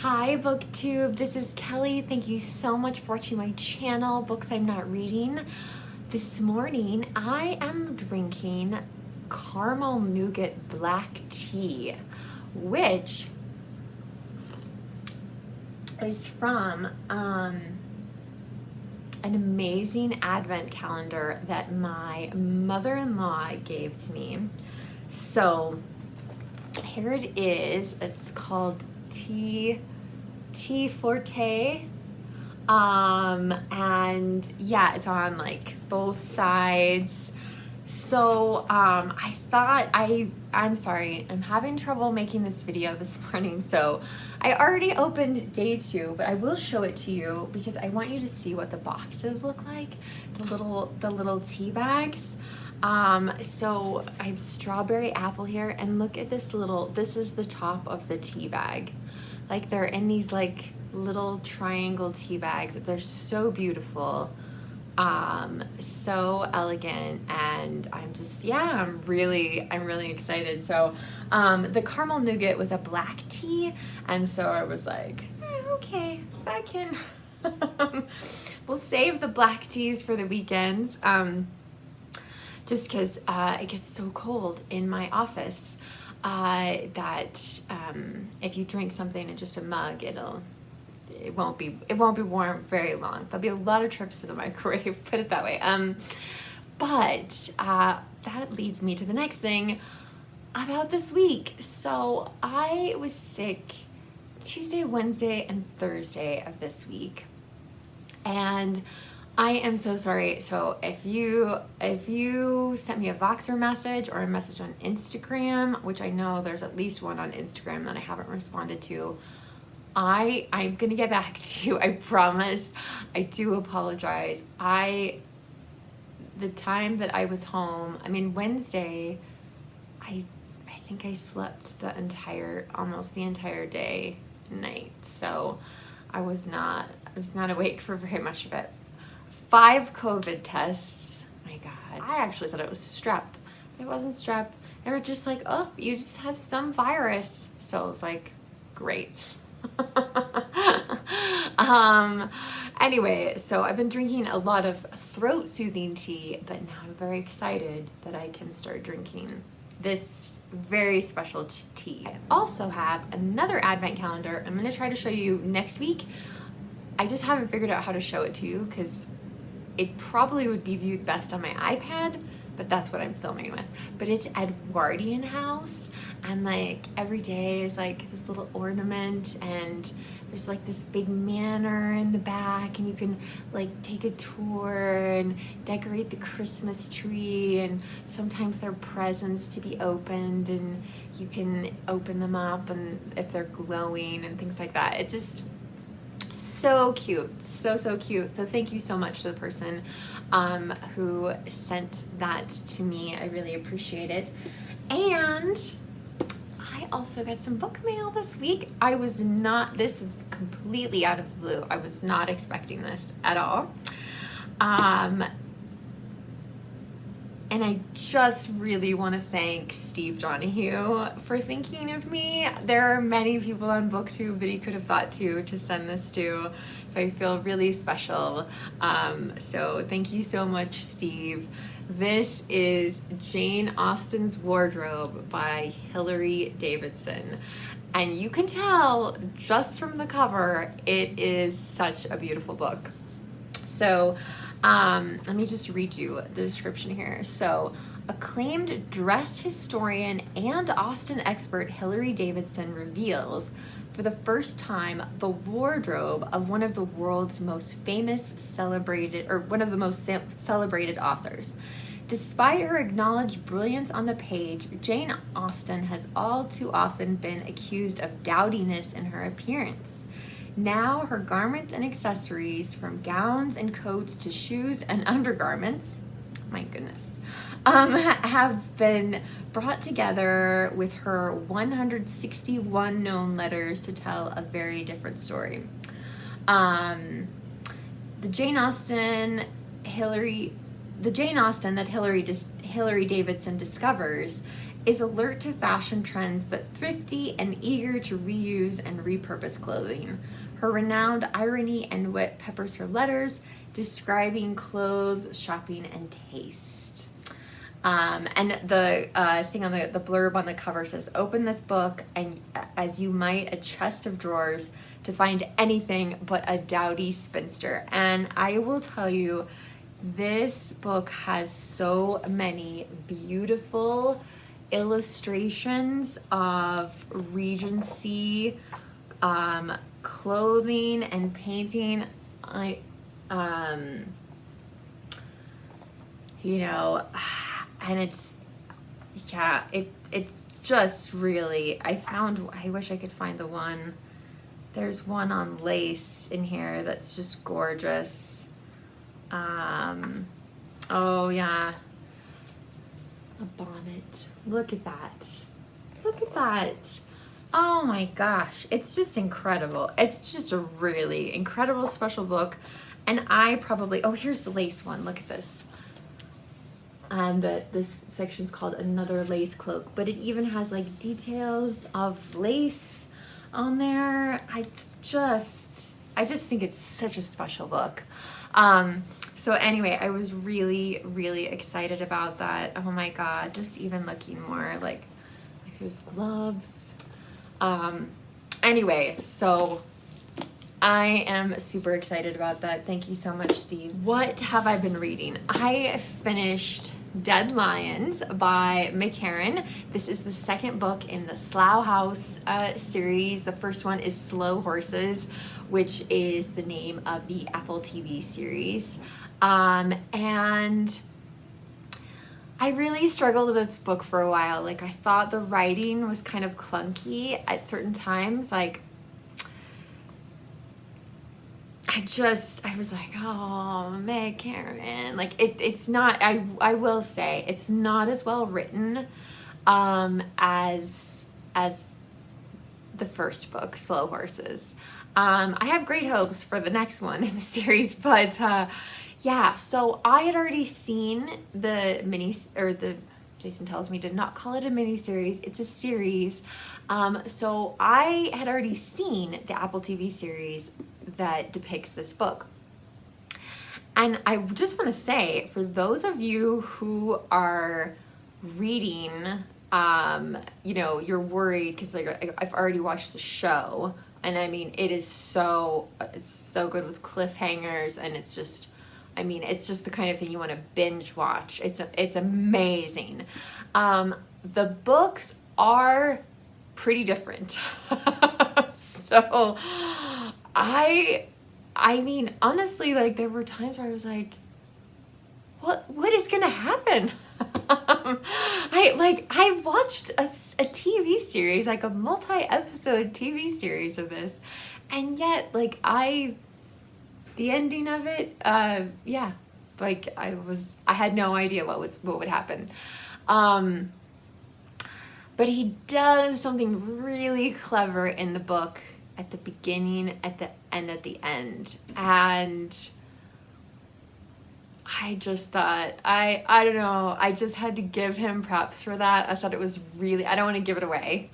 Hi Booktube, this is Kelly. Thank you so much for watching my channel, Books I'm Not Reading. This morning I am drinking caramel nougat black tea, which is from an amazing advent calendar that my mother-in-law gave to me. So here it is. It's called Tea Forte, and yeah, it's on like both sides. So I thought I'm sorry, I'm having trouble making this video this morning, so I already opened day 2, but I will show it to you because I want you to see what the boxes look like, the little tea bags. So I have strawberry apple here, and look at this is the top of the tea bag. Like, they're in these like little triangle tea bags. They're so beautiful, so elegant, and I'm really excited. So the caramel nougat was a black tea, and so I was like, okay, I can we'll save the black teas for the weekends, just because it gets so cold in my office that if you drink something in just a mug, it won't be warm very long. There'll be a lot of trips to the microwave, put it that way. But that leads me to the next thing about this week. So I was sick Tuesday, Wednesday, and Thursday of this week, and I am so sorry. So if you sent me a Voxer message or a message on Instagram, which I know there's at least one on Instagram that I haven't responded to, I'm gonna get back to you. I promise. I do apologize. The time that I was home, Wednesday, I think I slept almost the entire day and night. So I was not awake for very much of it. 5 COVID tests. My God. I actually thought it was strep. It wasn't strep. They were just like, oh, you just have some virus. So I was like, great. Anyway, so I've been drinking a lot of throat soothing tea, but now I'm very excited that I can start drinking this very special tea. I also have another advent calendar I'm going to try to show you next week. I just haven't figured out how to show it to you because it probably would be viewed best on my iPad, but that's what I'm filming with. But it's Edwardian house, and like every day is like this little ornament, and there's like this big manor in the back, and you can like take a tour and decorate the Christmas tree, and sometimes there are presents to be opened, and you can open them up, and if they're glowing and things like that. It just so cute, so cute. So thank you so much to the person who sent that to me. I really appreciate it. And I also got some book mail this week. This is completely out of the blue. I was not expecting this at all. And I just really want to thank Steve Donahue for thinking of me. There are many people on Booktube that he could have thought to send this to, so I feel really special. So thank you so much, Steve. This is Jane Austen's Wardrobe by Hilary Davidson. And you can tell just from the cover, it is such a beautiful book. So let me just read you the description here. So, acclaimed dress historian and Austen expert Hilary Davidson reveals for the first time the wardrobe of one of the world's most celebrated authors. Despite her acknowledged brilliance on the page, Jane Austen has all too often been accused of dowdiness in her appearance. Now her garments and accessories, from gowns and coats to shoes and undergarments, my goodness, have been brought together with her 161 known letters to tell a very different story. The Jane Austen that Hilary Davidson discovers is alert to fashion trends but thrifty and eager to reuse and repurpose clothing. Her renowned irony and wit peppers her letters, describing clothes, shopping, and taste. And the thing on the blurb on the cover says, "Open this book and as you might a chest of drawers to find anything but a dowdy spinster." And I will tell you, this book has so many beautiful illustrations of Regency clothing and painting. And it's just really, I wish I could find the one. There's one on lace in here that's just gorgeous. Oh yeah, a bonnet. Look at that. Look at that. Oh my gosh, it's just incredible. It's just a really incredible special book. And here's the lace one. Look at this. And this section is called Another Lace Cloak, but it even has like details of lace on there. I just think it's such a special book. So anyway, I was really, really excited about that. Oh my God, just even looking more like there's gloves. Anyway, so I am super excited about that. Thank you so much, Steve. What have I been reading? I finished Dead Lions by Mick Herron. This is the second book in the Slough House series. The first one is Slow Horses, which is the name of the Apple TV series. And I really struggled with this book for a while. Like, I thought the writing was kind of clunky at certain times. Like, I was like, oh, Mick Herron. Like, it's not, I will say, it's not as well written as the first book, Slow Horses. I have great hopes for the next one in the series, but yeah, so I had already seen Jason tells me to not call it a mini-series, it's a series. So I had already seen the Apple TV series that depicts this book. And I just want to say, for those of you who are reading, you're worried because like I've already watched the show, and I mean it's so good with cliffhangers, and it's just the kind of thing you want to binge watch. It's amazing. The books are pretty different. So I mean, honestly, like, there were times where I was like, what is gonna happen? I watched a TV series, like a multi-episode TV series of this, and yet, like, the ending of it, yeah, like, I had no idea what would happen. But he does something really clever in the book at the beginning, at the end, at the end. And I just thought, I don't know, I just had to give him props for that. I thought it was really, I don't want to give it away.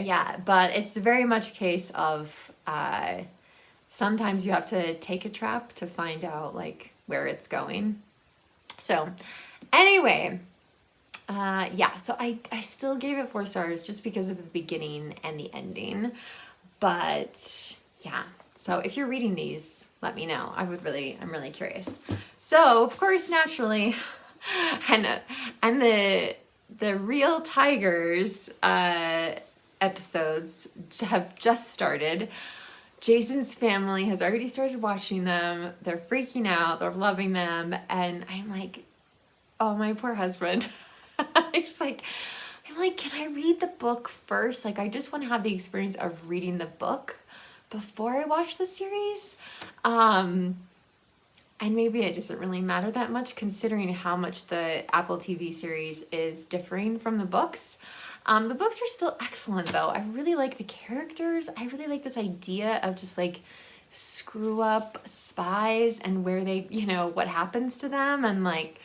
Yeah, but it's very much a case of, sometimes you have to take a trap to find out, like, where it's going. So, anyway, yeah, so I still gave it 4 stars just because of the beginning and the ending. But, yeah, so if you're reading these, let me know. I'm really curious. So, of course, naturally, and the Real Tigers episodes have just started. Jason's family has already started watching them. They're freaking out. They're loving them. And I'm like, oh, my poor husband. I'm like, can I read the book first? Like, I just want to have the experience of reading the book before I watch the series. And maybe it doesn't really matter that much considering how much the Apple TV series is differing from the books. The books are still excellent, though. I really like the characters. I really like this idea of just, like, screw up spies and where they, what happens to them, and, like,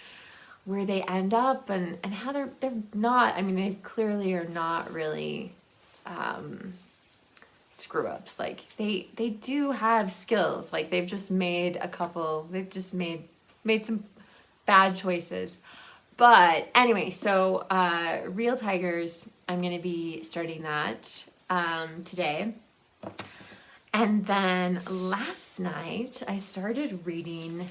where they end up and how they're not, I mean, they clearly are not really screw ups. Like they do have skills. Like they've just made some bad choices. But anyway, so Real Tigers, I'm gonna be starting that today. And then last night I started reading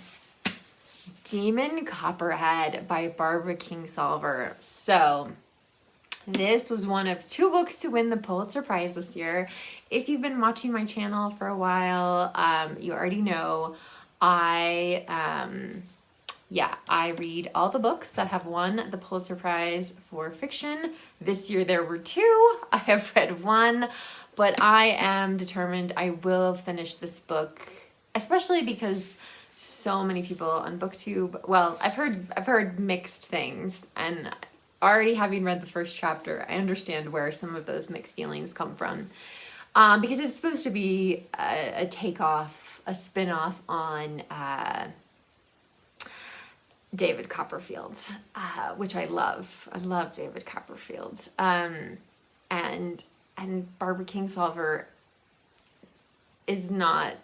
Demon Copperhead by Barbara Kingsolver. So this was one of 2 books to win the Pulitzer Prize this year. If you've been watching my channel for a while, you already know I read all the books that have won the Pulitzer Prize for fiction. This year there were 2. I have read 1, but I am determined I will finish this book, especially because so many people on Booktube, well, I've heard mixed things, and already having read the first chapter, I understand where some of those mixed feelings come from. Because it's supposed to be a takeoff, a spin-off on David Copperfield, which I love. I love David Copperfield. And Barbara Kingsolver is not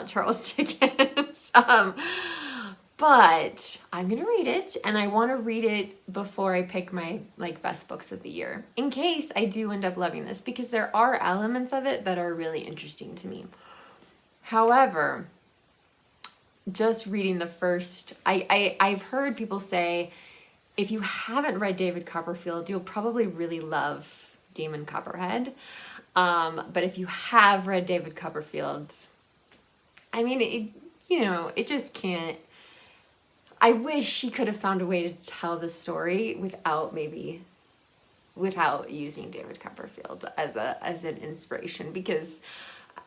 Charles Dickens. But I'm gonna read it, and I want to read it before I pick my best books of the year, in case I do end up loving this, because there are elements of it that are really interesting to me. However, just reading the first, I've heard people say, if you haven't read David Copperfield, you'll probably really love Demon Copperhead. But if you have read David Copperfield, I mean, it just can't. I wish she could have found a way to tell the story without using David Copperfield as an inspiration, because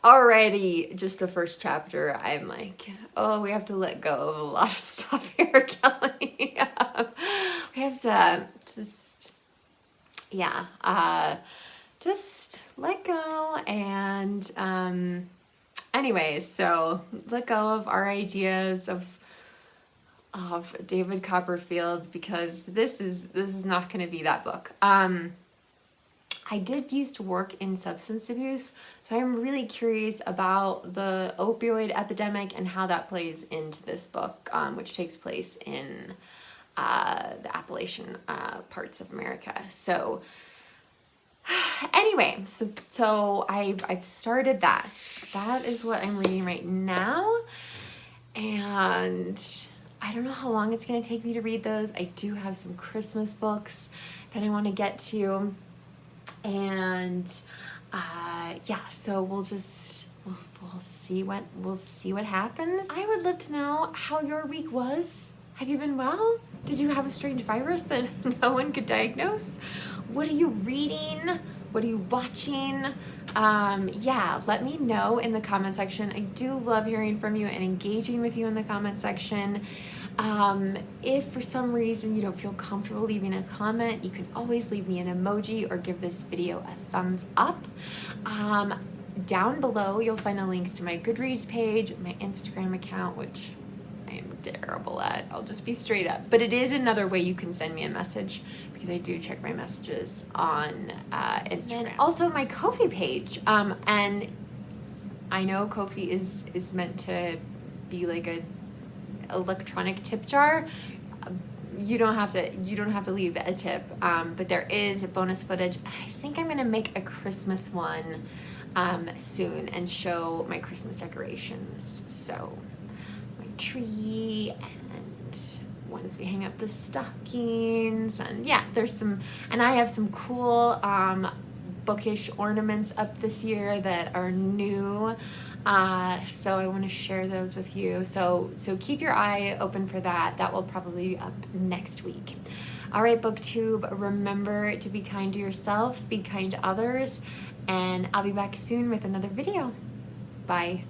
already just the first chapter I'm like, oh, we have to let go of a lot of stuff here, Kelly. We have to just let go. And anyways, so let go of our ideas of David Copperfield, because this is not going to be that book. I did used to work in substance abuse, so I'm really curious about the opioid epidemic and how that plays into this book, which takes place in the Appalachian parts of America. So anyway, so I've started that. That is what I'm reading right now, and I don't know how long it's going to take me to read those. I do have some Christmas books that I want to get to. And so we'll see what happens. I would love to know how your week was. Have you been well? Did you have a strange virus that no one could diagnose? What are you reading? What are you watching? Let me know in the comment section. I do love hearing from you and engaging with you in the comment section. If for some reason you don't feel comfortable leaving a comment, you can always leave me an emoji or give this video a thumbs up. Down below you'll find the links to my Goodreads page, my Instagram account, which I am terrible at, I'll just be straight up, but it is another way you can send me a message, because I do check my messages on Instagram. And also my Ko-fi page, and I know Ko-fi is meant to be like a electronic tip jar. You don't have to leave a tip, but there is bonus footage. I think I'm gonna make a Christmas one soon and show my Christmas decorations. So my tree, and once we hang up the stockings, and yeah, there's some, and I have some cool bookish ornaments up this year that are new. So I want to share those with you. So keep your eye open for that. That will probably be up next week. All right, Booktube, remember to be kind to yourself, be kind to others, and I'll be back soon with another video. Bye.